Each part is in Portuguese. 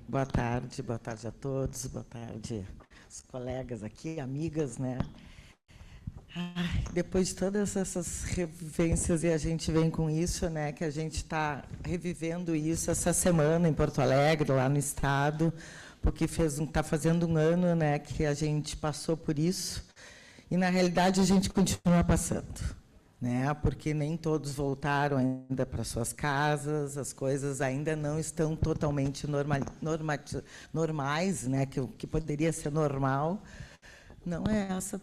Boa tarde a todos, boa tarde os colegas aqui, amigas, né? Depois de todas essas revivências, e a gente vem com isso, né, que a gente está revivendo isso essa semana em Porto Alegre, lá no Estado, porque está fazendo um ano, né, que a gente passou por isso, e, na realidade, a gente continua passando, né, porque nem todos voltaram ainda para suas casas, as coisas ainda não estão totalmente normais, né, que o que poderia ser normal, não é essa...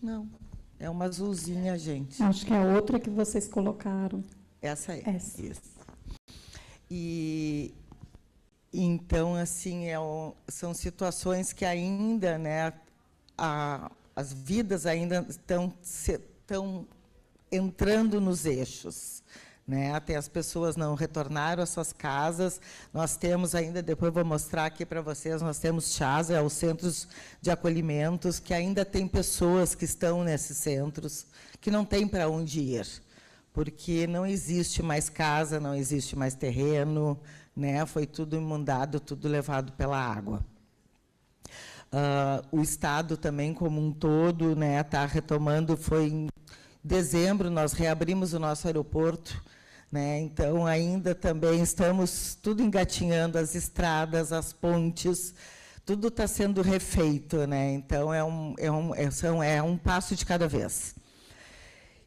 Não, é uma azulzinha, gente. Acho que é a outra que vocês colocaram. Essa é. Essa. Isso. E, então, assim, são situações que ainda, né, as vidas ainda estão entrando nos eixos. Né? Até as pessoas não retornaram às suas casas. Nós temos ainda, depois vou mostrar aqui para vocês, nós temos CHAs, os centros de acolhimentos, que ainda tem pessoas que estão nesses centros, que não têm para onde ir, porque não existe mais casa, não existe mais terreno, né? Foi tudo inundado, tudo levado pela água. O Estado também, como um todo, né, está retomando, foi em dezembro, nós reabrimos o nosso aeroporto, né? Então, ainda também estamos tudo engatinhando, as estradas, as pontes, tudo está sendo refeito, né? Então, é um passo de cada vez.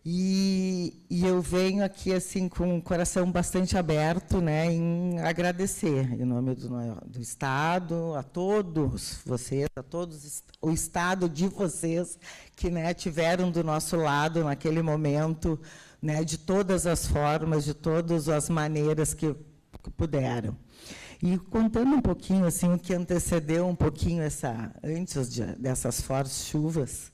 E eu venho aqui assim com o coração bastante aberto, né, em agradecer, em nome do Estado, a todos vocês, a todos o Estado de vocês, que, né, tiveram do nosso lado naquele momento, né, de todas as formas, de todas as maneiras que puderam. E contando um pouquinho assim, o que antecedeu um pouquinho antes dessas fortes chuvas,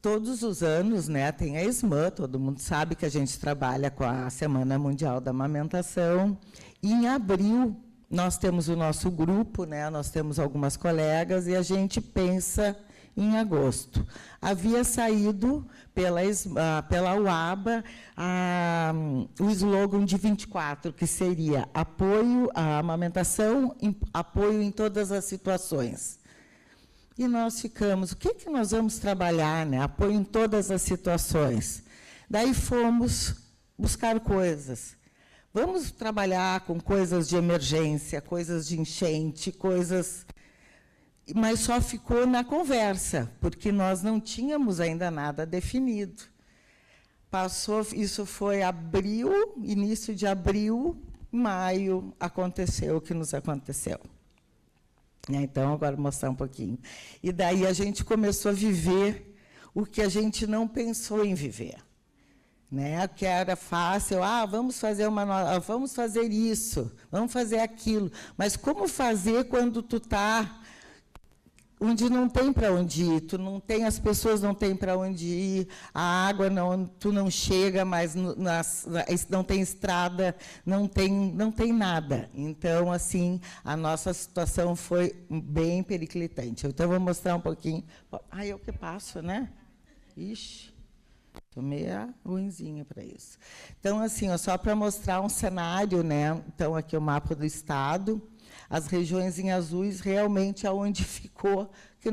todos os anos, né, tem a ESMAM, todo mundo sabe que a gente trabalha com a Semana Mundial da Amamentação. E, em abril, nós temos o nosso grupo, né, nós temos algumas colegas, e a gente pensa em agosto. Havia saído pela UABA o slogan de 24, que seria apoio à amamentação, apoio em todas as situações. E nós ficamos, o que nós vamos trabalhar, né? Apoio em todas as situações. Daí fomos buscar coisas. Vamos trabalhar com coisas de emergência, coisas de enchente, coisas... Mas só ficou na conversa, porque nós não tínhamos ainda nada definido. Isso foi abril, início de abril, maio, aconteceu o que nos aconteceu. Então, agora vou mostrar um pouquinho. E daí a gente começou a viver o que a gente não pensou em viver. Né? Que era fácil, vamos fazer vamos fazer isso, vamos fazer aquilo. Mas como fazer quando tu está onde não tem para onde ir, as pessoas não têm para onde ir, a água tu não chega, mas não tem estrada, não tem nada. Então, assim, a nossa situação foi bem periclitante. Então, eu vou mostrar um pouquinho. Eu que passo, né? Ixi, estou meio ruinzinha para isso. Então, assim, só para mostrar um cenário, né? Então, aqui é o mapa do Estado. As regiões em azuis, realmente, aonde ficou, que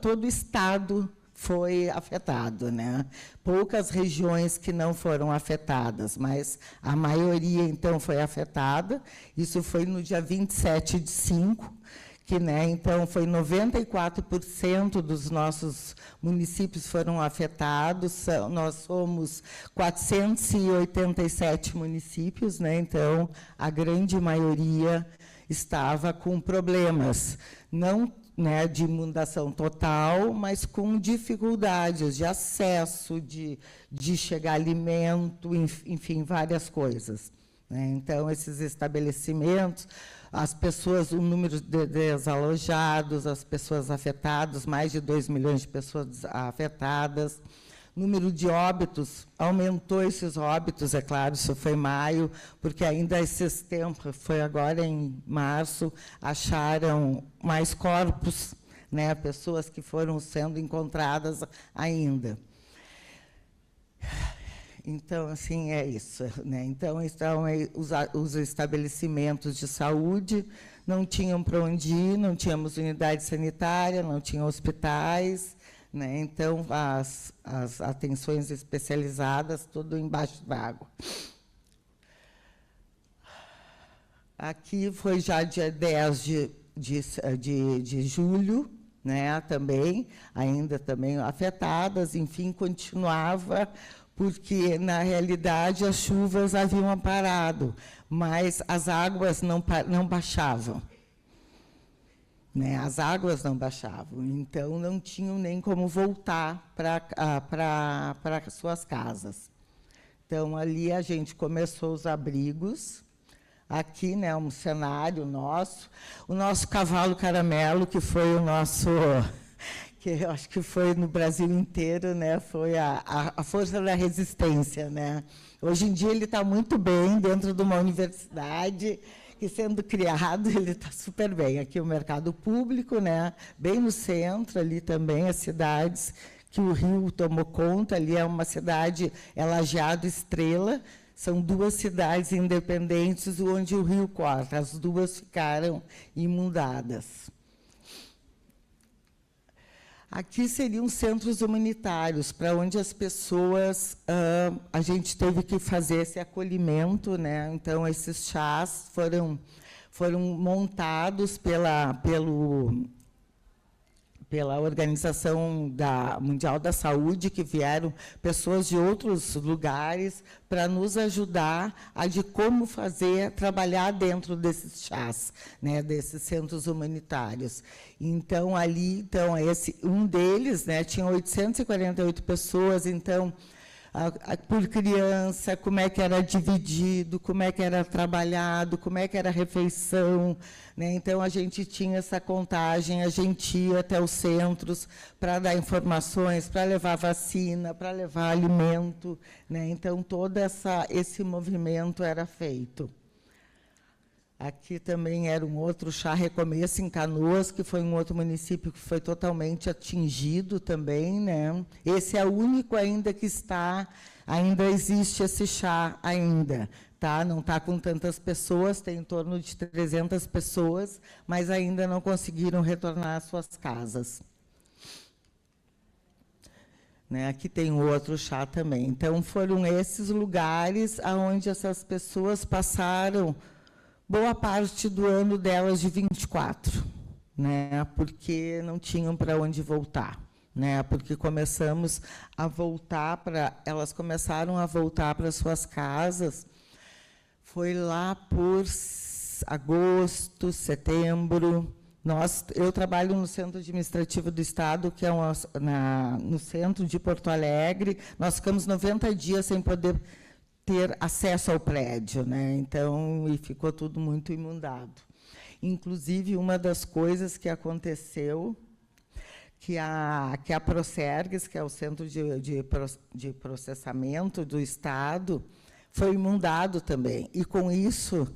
todo o Estado foi afetado, né? Poucas regiões que não foram afetadas, mas a maioria, então, foi afetada. Isso foi no dia 27/5, que, né, então, foi 94% dos nossos municípios foram afetados. Nós somos 487 municípios, né? Então, a grande maioria estava com problemas, não, né, de inundação total, mas com dificuldades de acesso, de chegar alimento, enfim, várias coisas. Né? Então, esses estabelecimentos, as pessoas, o número de desalojados, as pessoas afetadas, mais de 2 milhões de pessoas afetadas. Número de óbitos, aumentou esses óbitos, é claro, isso foi em maio, porque ainda esses tempos, foi agora em março, acharam mais corpos, né, pessoas que foram sendo encontradas ainda. Então, assim, é isso, né? Então, os estabelecimentos de saúde não tinham para onde ir, não tínhamos unidade sanitária, não tinham hospitais, né? Então, as atenções especializadas, tudo embaixo d'água. Aqui foi já dia 10 de julho, né? Também, ainda também afetadas, enfim, continuava, porque, na realidade, as chuvas haviam parado, mas as águas não baixavam. Né? As águas não baixavam, então não tinham nem como voltar para suas casas. Então, ali a gente começou os abrigos. Aqui, né, um cenário nosso. O nosso cavalo caramelo, que foi o nosso... que eu acho que foi no Brasil inteiro, né, foi a força da resistência. Né? Hoje em dia ele está muito bem dentro de uma universidade, que sendo criado, ele está super bem. Aqui o mercado público, né, bem no centro, ali também as cidades que o rio tomou conta, ali é uma cidade, é Lajeado Estrela, são 2 cidades independentes onde o rio corta, as 2 ficaram inundadas. Aqui seriam centros humanitários, para onde as pessoas, a gente teve que fazer esse acolhimento, né? Então, esses chás foram montados pela Organização Mundial da Saúde, que vieram pessoas de outros lugares para nos ajudar de como trabalhar dentro desses chás, né, desses centros humanitários. Então, ali, um deles, né, tinha 848 pessoas, então, por criança, como é que era dividido, como é que era trabalhado, como é que era a refeição. Né? Então, a gente tinha essa contagem, a gente ia até os centros para dar informações, para levar vacina, para levar alimento. Né? Então, todo esse movimento era feito. Aqui também era um outro chá Recomeço, em Canoas, que foi um outro município que foi totalmente atingido também. Né? Esse é o único ainda que ainda existe esse chá ainda. Tá? Não está com tantas pessoas, tem em torno de 300 pessoas, mas ainda não conseguiram retornar às suas casas. Né? Aqui tem outro chá também. Então, foram esses lugares onde essas pessoas passaram boa parte do ano delas de 24, né? Porque não tinham para onde voltar, né? Porque elas começaram a voltar para suas casas, foi lá por agosto, setembro. Eu trabalho no Centro Administrativo do Estado, que é no centro de Porto Alegre. Nós ficamos 90 dias sem poder ter acesso ao prédio, né? Então, e ficou tudo muito inundado. Inclusive, uma das coisas que aconteceu, que a Procergs, que é o Centro de Processamento do Estado, foi inundado também. E, com isso,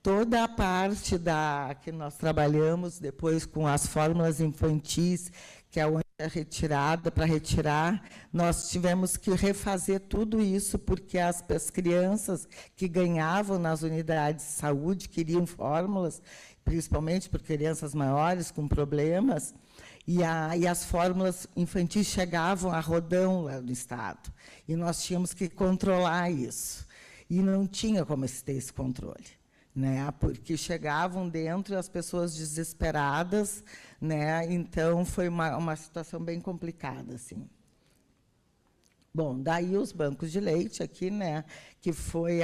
toda a parte que nós trabalhamos depois com as fórmulas infantis, que é onde é retirada, para retirar, nós tivemos que refazer tudo isso, porque as crianças que ganhavam nas unidades de saúde queriam fórmulas, principalmente por crianças maiores com problemas, e as fórmulas infantis chegavam a rodão lá no Estado. E nós tínhamos que controlar isso. E não tinha como ter esse controle. Né, porque chegavam dentro as pessoas desesperadas, né, então foi uma situação bem complicada, assim. Bom, daí os bancos de leite aqui, né, que foi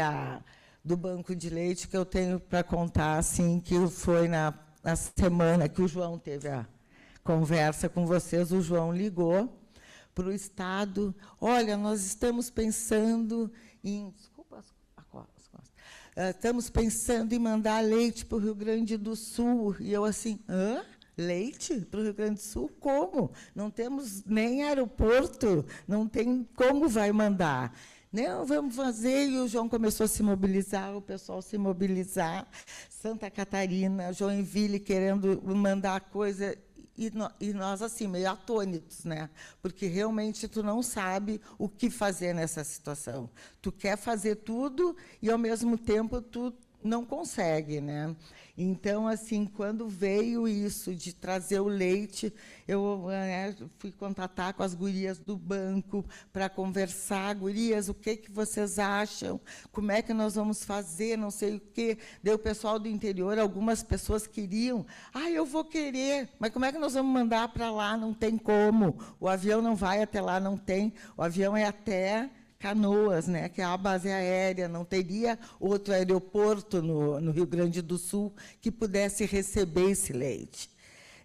do banco de leite que eu tenho para contar, assim, que foi na semana que o João teve a conversa com vocês, o João ligou para o Estado, olha, nós estamos pensando em... estamos pensando em mandar leite para o Rio Grande do Sul. E eu assim, leite para o Rio Grande do Sul? Como? Não temos nem aeroporto, não tem como vai mandar. Não, vamos fazer. E o João começou a se mobilizar, o pessoal se mobilizar. Santa Catarina, Joinville querendo mandar coisa. e nós, assim, meio atônitos, né? Porque realmente tu não sabe o que fazer nessa situação. Tu quer fazer tudo e, ao mesmo tempo, tu não consegue, né? Então, assim, quando veio isso de trazer o leite, eu fui contatar com as gurias do banco para conversar. Gurias, o que vocês acham? Como é que nós vamos fazer? Não sei o quê. Daí o pessoal do interior, algumas pessoas queriam. Eu vou querer, mas como é que nós vamos mandar para lá? Não tem como. O avião não vai até lá, não tem. O avião é até Canoas, né, que é a base aérea, não teria outro aeroporto no Rio Grande do Sul que pudesse receber esse leite,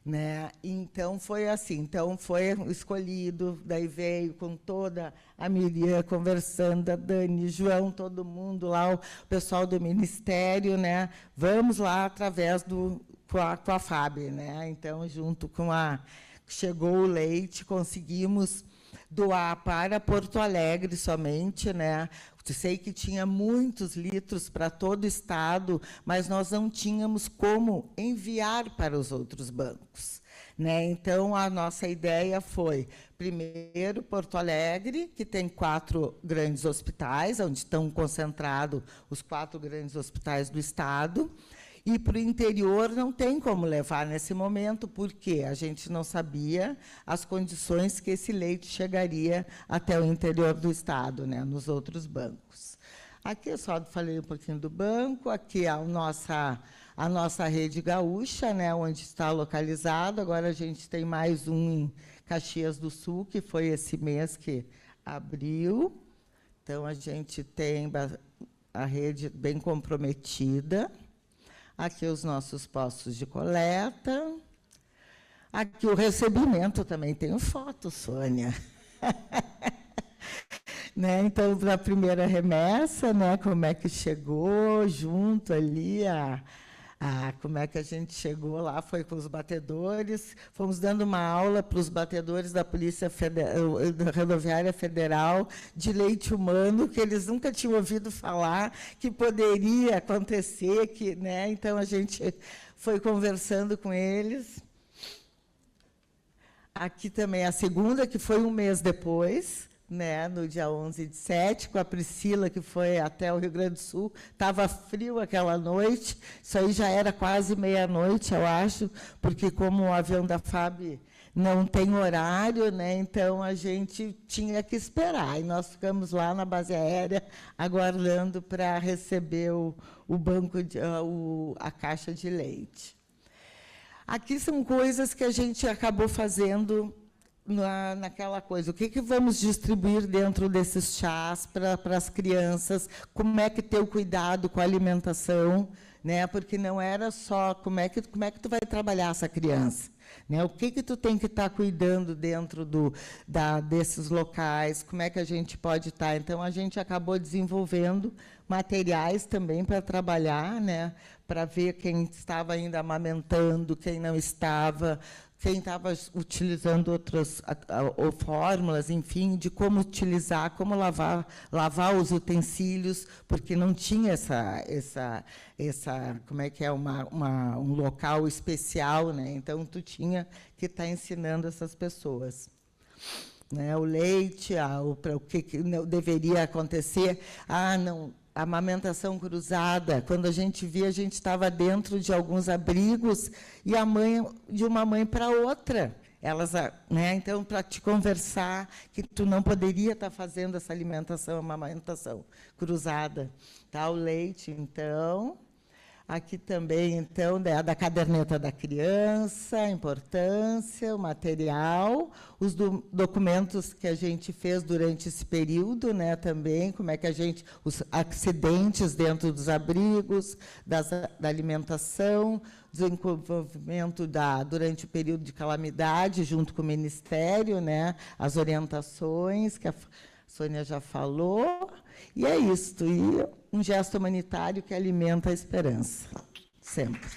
né? Então, foi assim, então foi escolhido, daí veio com toda a Miriam conversando, a Dani, João, todo mundo lá, o pessoal do Ministério, né? Vamos lá através com a FAB, né? Então, junto com chegou o leite, conseguimos doar para Porto Alegre somente, né? Sei que tinha muitos litros para todo o estado, mas nós não tínhamos como enviar para os outros bancos, né? Então, a nossa ideia foi, primeiro, Porto Alegre, que tem 4 grandes hospitais, onde estão concentrados os 4 grandes hospitais do estado. E para o interior não tem como levar nesse momento, porque a gente não sabia as condições que esse leite chegaria até o interior do estado, né, nos outros bancos. Aqui eu só falei um pouquinho do banco, aqui a nossa rede gaúcha, né, onde está localizado. Agora a gente tem mais um em Caxias do Sul, que foi esse mês que abriu. Então, a gente tem a rede bem comprometida. Aqui os nossos postos de coleta. Aqui o recebimento também tem foto, Sônia. Né? Então, para a primeira remessa, né, como é que chegou junto ali, como é que a gente chegou lá, foi com os batedores, fomos dando uma aula para os batedores da Polícia da Rodoviária Federal de leite humano, que eles nunca tinham ouvido falar, que poderia acontecer, né? Então, a gente foi conversando com eles. Aqui também a segunda, que foi um mês depois, né, no dia 11/7, com a Priscila, que foi até o Rio Grande do Sul. Estava frio aquela noite, isso aí já era quase meia-noite, eu acho, porque como o avião da FAB não tem horário, né, então a gente tinha que esperar. E nós ficamos lá na base aérea, aguardando para receber o banco, a caixa de leite. Aqui são coisas que a gente acabou fazendo naquela coisa, o que vamos distribuir dentro desses chás para as crianças, como é que ter o cuidado com a alimentação, né? Porque não era só como é que tu vai trabalhar essa criança, né? O que tu tem que estar cuidando dentro desses locais, como é que a gente pode estar. Então, a gente acabou desenvolvendo materiais também para trabalhar, né? Para ver quem estava ainda amamentando, quem não estava, quem estava utilizando outras fórmulas, enfim, de como utilizar, como lavar os utensílios, porque não tinha essa como é que é, um local especial, né? Então, tu tinha que estar ensinando essas pessoas. Né? O leite, o que deveria acontecer. Não, a amamentação cruzada, quando a gente via, a gente estava dentro de alguns abrigos e a mãe de uma mãe para outra. Elas, né, então, para te conversar que tu não poderia estar fazendo essa amamentação cruzada. Tá? O leite, então. Aqui também, então, da caderneta da criança, a importância, o material, os documentos que a gente fez durante esse período, né, também, como é que os acidentes dentro dos abrigos, da alimentação, desenvolvimento durante o período de calamidade, junto com o Ministério, né, as orientações, que a Sônia já falou, e é isto, e um gesto humanitário que alimenta a esperança, sempre.